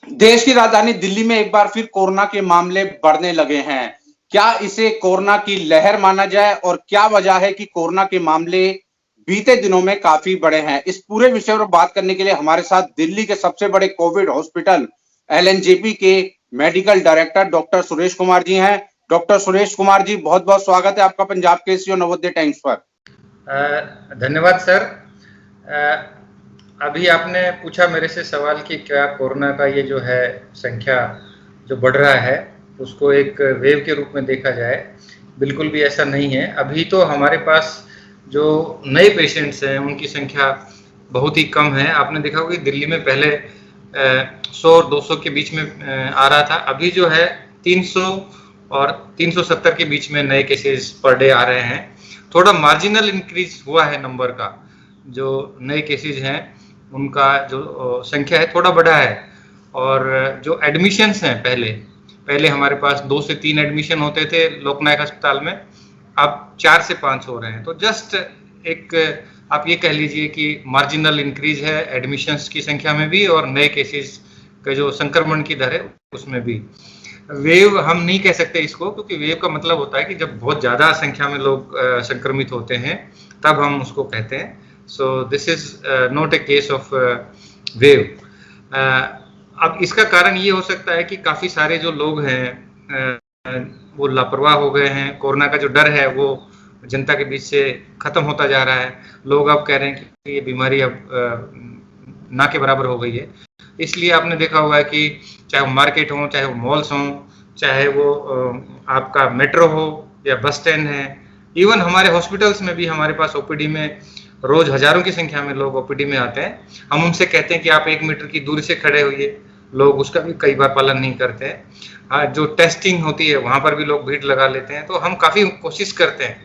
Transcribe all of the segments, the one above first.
देश की राजधानी दिल्ली में एक बार फिर कोरोना के मामले बढ़ने लगे हैं। क्या इसे कोरोना की लहर माना जाए और क्या वजह है कि कोरोना के मामले बीते दिनों में काफी बढ़े हैं? इस पूरे विषय पर बात करने के लिए हमारे साथ दिल्ली के सबसे बड़े कोविड हॉस्पिटल एलएनजेपी के medical director doctor Suresh Kumar ji हैं। डॉक्टर सुरेश कुमार जी, बहुत-बहुत स्वागत है आपका पंजाब केसरी और नवोदय टाइम्स पर। धन्यवाद सर। अभी आपने पूछा मेरे से सवाल कि क्या कोरोना का ये जो है संख्या जो बढ़ रहा है उसको एक वेव के रूप में देखा जाए। बिल्कुल भी ऐसा नहीं है। अभी तो हमारे पास जो नए पेशेंट्स हैं उनकी संख्या बहुत ही कम है। आपने देखा होगा कि दिल्ली में पहले 100 और 200 के बीच में आ रहा था। अभी जो है 300 और 370 के बीच में नए केसेस पर डे आ रहे हैं। थोड़ा मार्जिनल इंक्रीज हुआ है नंबर का। जो नए केसेस हैं उनका जो संख्या है थोड़ा बढ़ा है। और जो एडमिशन्स हैं पहले हमारे पास 2 से 3 एडमिशन होते थे लोकनायक अस्पताल में, अब 4 से 5 हो रहे हैं। तो जस्ट एक आप ये कह लीजिए कि मार्जिनल इंक्रीज है एडमिशन्स की संख्या में भी और नए केसेस का जो संक्रमण की दर है उसमें भी। वेव हम नहीं कह सकते इसको, क्योंकि वेव का मतलब होता है कि जब बहुत ज़्यादा संख्या में लोग संक्रमित होते हैं तब हम उसको कहते हैं। So this is not a case of wave. अब इसका कारण ये हो सकता है कि काफ़ी सारे जो लोग हैं वो लापरवाह हो गए हैं। कोरोना का जो डर है वो जनता के बीच से खत्म होता जा रहा है। लोग अब कह रहे हैं कि ये बीमारी अब ना के बराबर हो गई है। इसलिए आपने देखा होगा कि चाहे वो मार्केट हो, चाहे वो मॉल्स हों, चाहे वो आपका मेट्रो हो या बस स्टैंड है, इवन हमारे हॉस्पिटल्स में भी हमारे पास ओपीडी में रोज हजारों की संख्या में लोग ओपीडी में आते हैं। हम उनसे कहते हैं कि आप 1 मीटर की दूरी से खड़े होइए, लोग उसका भी कई बार पालन नहीं करते हैं। जो टेस्टिंग होती है वहाँ पर भी लोग भीड़ लगा लेते हैं। तो हम काफ़ी कोशिश करते हैं,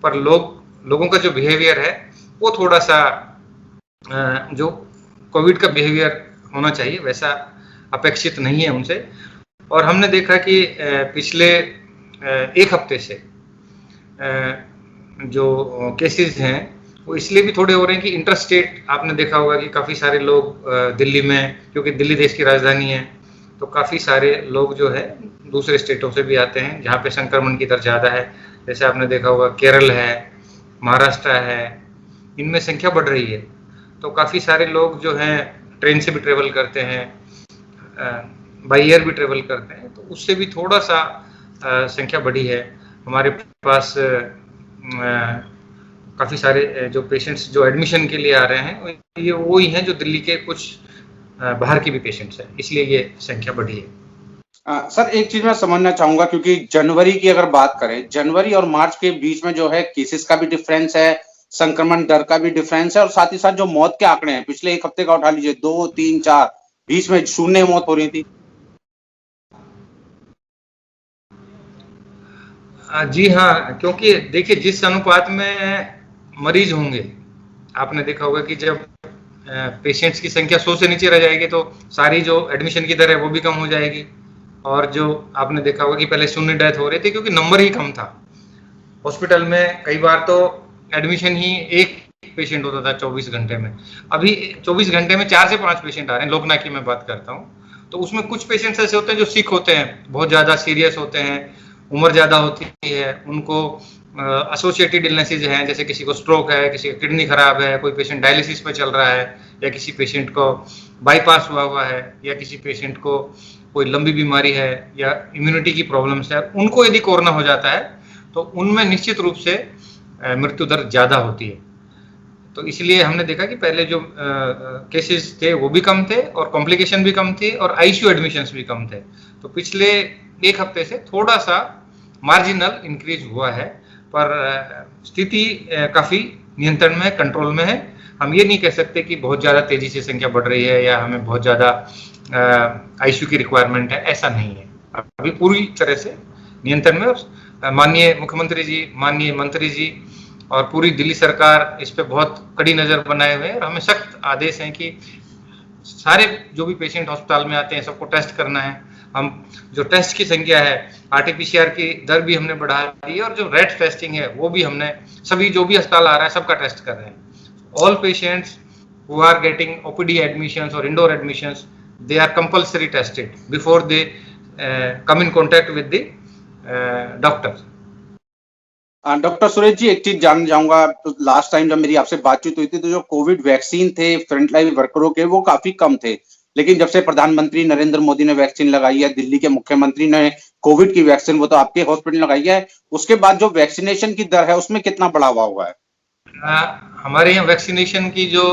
पर लोगों का जो बिहेवियर है वो थोड़ा सा जो कोविड का बिहेवियर होना चाहिए वैसा अपेक्षित नहीं है उनसे। और हमने देखा कि पिछले 1 हफ्ते से जो केसेस हैं वो इसलिए भी थोड़े हो रहे हैं कि इंटर स्टेट, आपने देखा होगा कि काफ़ी सारे लोग दिल्ली में, क्योंकि दिल्ली देश की राजधानी है, तो काफ़ी सारे लोग जो है दूसरे स्टेटों से भी आते हैं जहाँ पे संक्रमण की दर ज़्यादा है। जैसे आपने देखा होगा केरल है, महाराष्ट्र है, इनमें संख्या बढ़ रही है। तो काफ़ी सारे लोग जो हैं ट्रेन से भी ट्रेवल करते हैं, बाई एयर भी ट्रेवल करते हैं, तो उससे भी थोड़ा सा संख्या बढ़ी है। हमारे पास काफ़ी सारे जो पेशेंट्स जो एडमिशन के लिए आ रहे हैं ये वही हैं जो दिल्ली के कुछ बाहर के भी पेशेंट्स हैं, इसलिए ये संख्या बढ़ी है। सर, एक चीज मैं समझना चाहूंगा, क्योंकि जनवरी की अगर बात करें, जनवरी और मार्च के बीच में जो है केसेस का भी डिफरेंस है, संक्रमण दर का भी डिफरेंस है और साथ ही साथ जो मौत के आंकड़े हैं पिछले 1 हफ्ते का उठा लीजिए, 2, 3, 4, बीच में शून्य मौत हो रही थी। जी हाँ, क्योंकि देखिए जिस अनुपात में मरीज होंगे, आपने देखा होगा कि जब पेशेंट्स की संख्या 100 से नीचे रह जाएगी तो सारी जो एडमिशन की दर है वो भी कम हो जाएगी। और जो आपने देखा होगा कि पहले शून्य डेथ हो रही थी क्योंकि नंबर ही कम था। हॉस्पिटल में कई बार तो एडमिशन ही 1 पेशेंट होता था 24 घंटे में। अभी 24 घंटे में 4 से 5 पेशेंट आ रहे हैं, लोकनायक की मैं बात करता हूँ। तो उसमें कुछ पेशेंट्स ऐसे होते हैं जो सिक होते हैं, बहुत ज़्यादा सीरियस होते हैं, उम्र ज़्यादा होती है, उनको एसोसिएटेड इलनेसेज हैं, जैसे किसी को स्ट्रोक है, किसी का किडनी खराब है, कोई पेशेंट डायलिसिस पे चल रहा है, या किसी पेशेंट को बाईपास हुआ है, या किसी पेशेंट को कोई लंबी बीमारी है या इम्यूनिटी की प्रॉब्लम्स है। उनको यदि कोरोना हो जाता है तो उनमें निश्चित रूप से मृत्यु दर ज़्यादा होती है। तो इसलिए हमने देखा कि पहले जो केसेस थे वो भी कम थे और कॉम्प्लिकेशन भी कम थे और आईसीयू एडमिशन्स भी कम थे। तो पिछले 1 हफ्ते से थोड़ा सा मार्जिनल इंक्रीज हुआ है, पर स्थिति काफ़ी नियंत्रण में, कंट्रोल में है। हम ये नहीं कह सकते कि बहुत ज़्यादा तेज़ी से संख्या बढ़ रही है या हमें बहुत ज़्यादा आईसीयू की रिक्वायरमेंट है, ऐसा नहीं है। अभी पूरी तरह से नियंत्रण में। और माननीय मुख्यमंत्री जी, माननीय मंत्री जी और पूरी दिल्ली सरकार इस पे बहुत कड़ी नज़र बनाए हुए हैं और हमें सख्त आदेश हैं कि सारे जो भी पेशेंट अस्पताल में आते हैं सबको टेस्ट करना है। हम जो टेस्ट की संख्या है, आरटीपीसीआर की दर भी हमने बढ़ा दी है और जो रैट टेस्टिंग है वो भी हमने सभी जो भी अस्पताल आ रहा है सबका टेस्ट कर रहे हैं। All patients who are getting OPD admissions और indoor admissions, they are compulsory tested before they come in contact with the doctor. Doctor Suresh ji, एक चीज जानना चाहूंगा, लास्ट टाइम जब मेरी आपसे बातचीत हुई थी तो जो कोविड वैक्सीन थे फ्रंटलाइन वर्करों के वो काफी कम थे, लेकिन जब से प्रधानमंत्री नरेंद्र मोदी ने वैक्सीन लगाई है, दिल्ली के मुख्यमंत्री ने कोविड की वैक्सीन, वो तो आपके हॉस्पिटल लगाई है, उसके बाद जो वैक्सीनेशन की दर है उसमें कितना बढ़ावा हुआ है? हमारे यहाँ वैक्सीनेशन की जो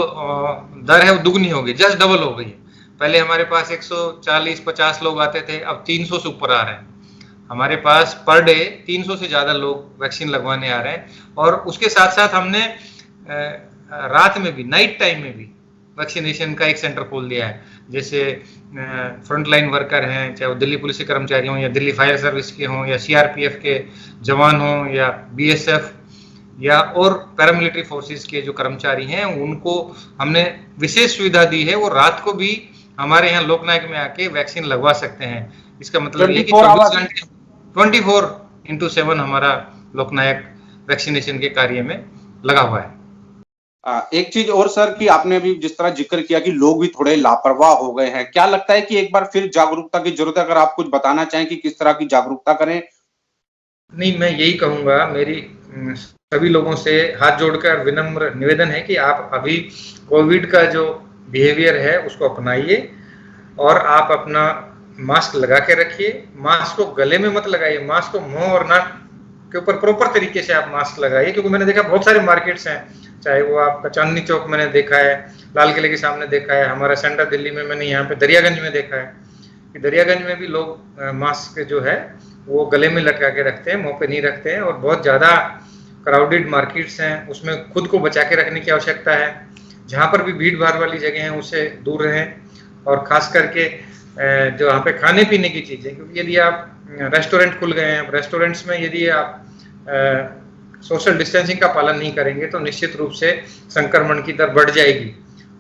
दर है वो दुगनी हो गई, जस्ट डबल हो गई। पहले हमारे पास 140-50 लोग आते थे, अब 300 से ऊपर आ रहे हैं। हमारे पास पर डे 300 से ज़्यादा लोग वैक्सीन लगवाने आ रहे हैं। और उसके साथ साथ हमने रात में भी, नाइट टाइम में भी वैक्सीनेशन का एक सेंटर खोल दिया है। जैसे फ्रंटलाइन वर्कर हैं, चाहे वो दिल्ली पुलिस के कर्मचारी हों या दिल्ली फायर सर्विस के हों या सीआरपीएफ के जवान हों या बीएसएफ या और पैरामिलिट्री फोर्सेस के जो कर्मचारी हैं, उनको हमने विशेष सुविधा दी है। वो रात को भी हमारे यहाँ लोकनायक में आके वैक्सीन लगवा सकते हैं। इसका मतलब ये कि 24/7 हमारा लोकनायक वैक्सीनेशन के कार्य में लगा हुआ है। एक चीज और सर, कि आपने भी जिस तरह जिक्र किया कि लोग भी थोड़े लापरवाह हो गए हैं, क्या लगता है कि एक बार फिर जागरूकता की जरूरत है? अगर आप कुछ बताना चाहें कि किस तरह की जागरूकता करें। नहीं, मैं यही कहूंगा, मेरी सभी लोगों से हाथ जोड़कर विनम्र निवेदन है कि आप अभी कोविड का जो बिहेवियर है उसको अपनाइए और आप अपना मास्क लगा के रखिए। मास्क को गले में मत लगाइए, मास्क को मुंह और नाक के ऊपर प्रॉपर तरीके से आप मास्क लगाइए। क्योंकि मैंने देखा बहुत सारे मार्केट्स हैं, चाहे वो आपका चांदनी चौक मैंने देखा है, लाल किले के सामने देखा है, हमारा सेंटर दिल्ली में मैंने यहाँ पे दरियागंज में देखा है कि दरियागंज में भी लोग मास्क जो है वो गले में लटका के रखते हैं, मुंह पे नहीं रखते हैं। और बहुत ज़्यादा क्राउडेड मार्केट्स हैं, उसमें खुद को बचा के रखने की आवश्यकता है। जहाँ पर भी भीड़ भाड़ वाली जगह है उससे दूर रहें। और ख़ास करके जो यहाँ पे खाने पीने की चीज़ें, क्योंकि यदि आप रेस्टोरेंट खुल गए हैं, रेस्टोरेंट्स में यदि आप सोशल डिस्टेंसिंग का पालन नहीं करेंगे तो निश्चित रूप से संक्रमण की दर बढ़ जाएगी।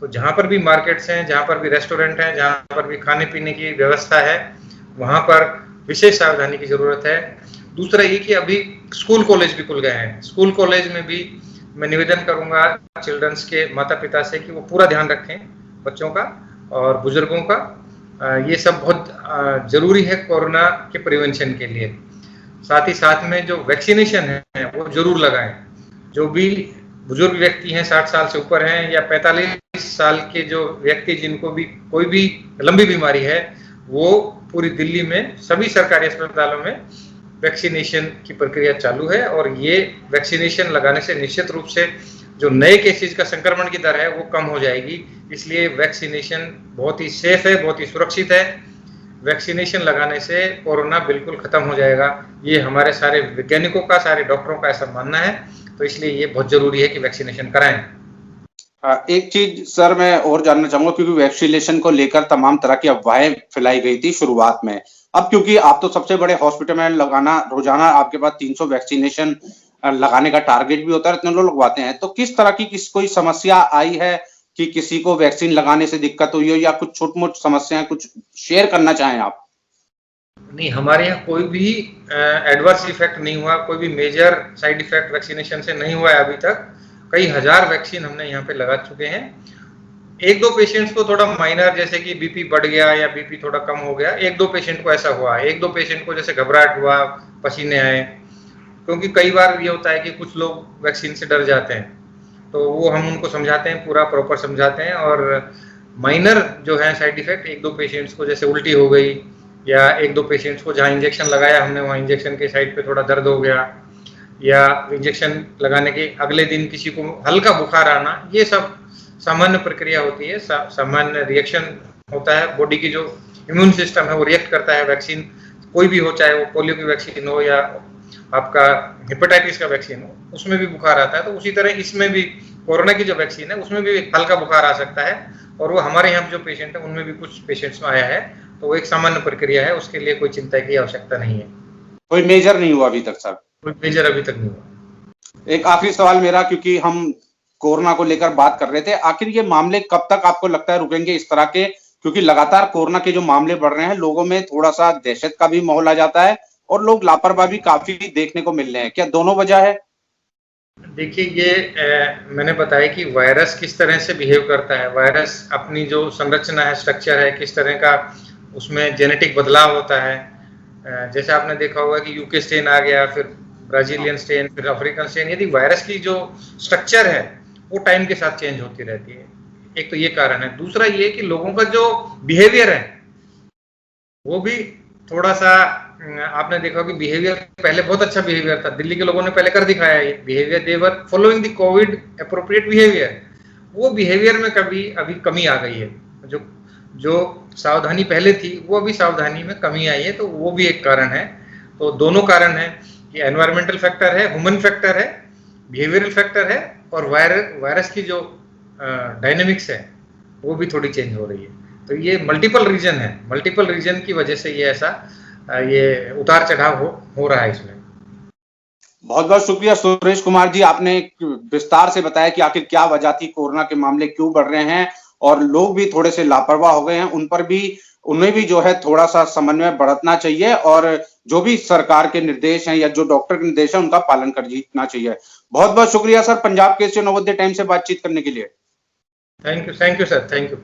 तो जहाँ पर भी मार्केट्स हैं, जहाँ पर भी रेस्टोरेंट हैं, जहाँ पर भी खाने पीने की व्यवस्था है, वहाँ पर विशेष सावधानी की ज़रूरत है। दूसरा ये कि अभी स्कूल कॉलेज भी खुल गए हैं। स्कूल कॉलेज में भी मैं निवेदन करूँगा चिल्ड्रंस के माता पिता से कि वो पूरा ध्यान रखें बच्चों का और बुजुर्गों का। ये सब बहुत ज़रूरी है कोरोना के प्रिवेंशन के लिए। साथ ही साथ में जो वैक्सीनेशन है वो जरूर लगाएं। जो भी बुजुर्ग व्यक्ति हैं, 60 साल से ऊपर हैं, या 45 साल के जो व्यक्ति जिनको भी कोई भी लंबी बीमारी है, वो पूरी दिल्ली में सभी सरकारी अस्पतालों में वैक्सीनेशन की प्रक्रिया चालू है। और ये वैक्सीनेशन लगाने से निश्चित रूप से जो नए केसेस का संक्रमण की दर है वो कम हो जाएगी। इसलिए वैक्सीनेशन बहुत ही सेफ है, बहुत ही सुरक्षित है। वैक्सीनेशन लगाने से कोरोना बिल्कुल खत्म हो जाएगा। ये हमारे सारे वैज्ञानिकों का, सारे डॉक्टरों का ऐसा मानना है। तो इसलिए ये बहुत जरूरी है कि वैक्सीनेशन कराएं। एक चीज सर मैं और जानना चाहूंगा, क्योंकि वैक्सीनेशन को लेकर तमाम तरह की अफवाहें फैलाई गई थी शुरुआत में। अब क्योंकि आप तो सबसे बड़े हॉस्पिटल में लगाना, रोजाना आपके पास 300 वैक्सीनेशन लगाने का टारगेट भी होता है, इतने लोग लगवाते हैं, तो किस तरह की कोई समस्या आई है कि किसी को वैक्सीन लगाने से दिक्कत हुई हो, या कुछ छोट मोट समस्याएं कुछ शेयर करना चाहें आप? नहीं, हमारे यहाँ कोई भी एडवर्स इफेक्ट नहीं हुआ, कोई भी मेजर साइड इफेक्ट वैक्सीनेशन से नहीं हुआ है अभी तक। कई हजार वैक्सीन हमने यहाँ पे लगा चुके हैं। एक दो पेशेंट्स को थोड़ा माइनर, जैसे कि बीपी बढ़ गया या बीपी थोड़ा कम हो गया, एक दो पेशेंट को ऐसा हुआ है। एक दो पेशेंट को जैसे घबराहट हुआ, पसीने आए, क्योंकि कई बार ये होता है कि कुछ लोग वैक्सीन से डर जाते हैं, तो वो हम उनको समझाते हैं, पूरा प्रॉपर समझाते हैं। और माइनर जो है साइड इफेक्ट, एक दो पेशेंट्स को जैसे उल्टी हो गई, या एक दो पेशेंट्स को जहाँ इंजेक्शन लगाया हमने वहाँ इंजेक्शन के साइड पे थोड़ा दर्द हो गया, या इंजेक्शन लगाने के अगले दिन किसी को हल्का बुखार आना, ये सब सामान्य प्रक्रिया होती है, सामान्य रिएक्शन होता है। बॉडी की जो इम्यून सिस्टम है वो रिएक्ट करता है। वैक्सीन कोई भी हो, चाहे वो पोलियो की वैक्सीन हो या आपका हेपेटाइटिस का वैक्सीन हो, उसमें भी बुखार आता है। तो उसी तरह इसमें भी कोरोना की जो वैक्सीन है उसमें भी हल्का बुखार आ सकता है। और वो हमारे यहाँ जो पेशेंट है उनमें भी कुछ पेशेंट्स में आया है। तो वो एक सामान्य प्रक्रिया है, उसके लिए कोई चिंता की आवश्यकता नहीं है। कोई मेजर नहीं हुआ अभी तक सर? कोई मेजर अभी तक नहीं हुआ। एक आखिरी सवाल मेरा, क्योंकि हम कोरोना को लेकर बात कर रहे थे, आखिर ये मामले कब तक आपको लगता है रुकेंगे इस तरह के? क्योंकि लगातार कोरोना के जो मामले बढ़ रहे हैं, लोगों में थोड़ा सा दहशत का भी माहौल आ जाता है और लोग लापरवाही काफी देखने को मिल रहे हैं। क्या दोनों वजह है? देखिए ये मैंने बताया कि वायरस किस तरह से बिहेव करता है। वायरस अपनी जो संरचना है, स्ट्रक्चर है, किस तरह का उसमें जेनेटिक बदलाव होता है। जैसे आपने देखा होगा कि यूके स्ट्रेन आ गया, फिर ब्राजीलियन स्ट्रेन, फिर अफ्रीकन स्ट्रेन। यदि वायरस की जो स्ट्रक्चर है वो टाइम के साथ चेंज होती रहती है। एक तो ये कारण है। दूसरा ये कि लोगों का जो बिहेवियर है वो भी थोड़ा सा आपने देखा कि बिहेवियर पहले बहुत अच्छा बिहेवियर था। दिल्ली के लोगों ने पहले कर दिखाया ये behaviour, they were following the Covid appropriate behaviour. वो बिहेवियर में कभी अभी कमी आ गई है। जो जो सावधानी पहले थी वो अभी सावधानी में कमी आई है, तो वो भी एक कारण है। तो दोनों कारण है कि एनवायरमेंटल फैक्टर है, ह्यूमन फैक्टर है, बिहेवियरल फैक्टर है, और वायरस की जो डायनेमिक्स है वो भी थोड़ी चेंज हो रही है। तो ये मल्टीपल रीजन है, मल्टीपल रीजन की वजह से ये ऐसा ये उतार चढ़ाव हो रहा है इसमें। बहुत बहुत शुक्रिया सुरेश कुमार जी, आपने विस्तार से बताया कि आखिर क्या वजह थी, कोरोना के मामले क्यों बढ़ रहे हैं और लोग भी थोड़े से लापरवाह हो गए हैं। उन पर भी, उन्हें भी जो है थोड़ा सा समन्वय बरतना चाहिए और जो भी सरकार के निर्देश हैं या जो डॉक्टर के निर्देश हैं उनका पालन करना चाहिए। बहुत बहुत शुक्रिया सर, पंजाब केसरी नवोदय टाइम से बातचीत करने के लिए। Thank you sir, thank you.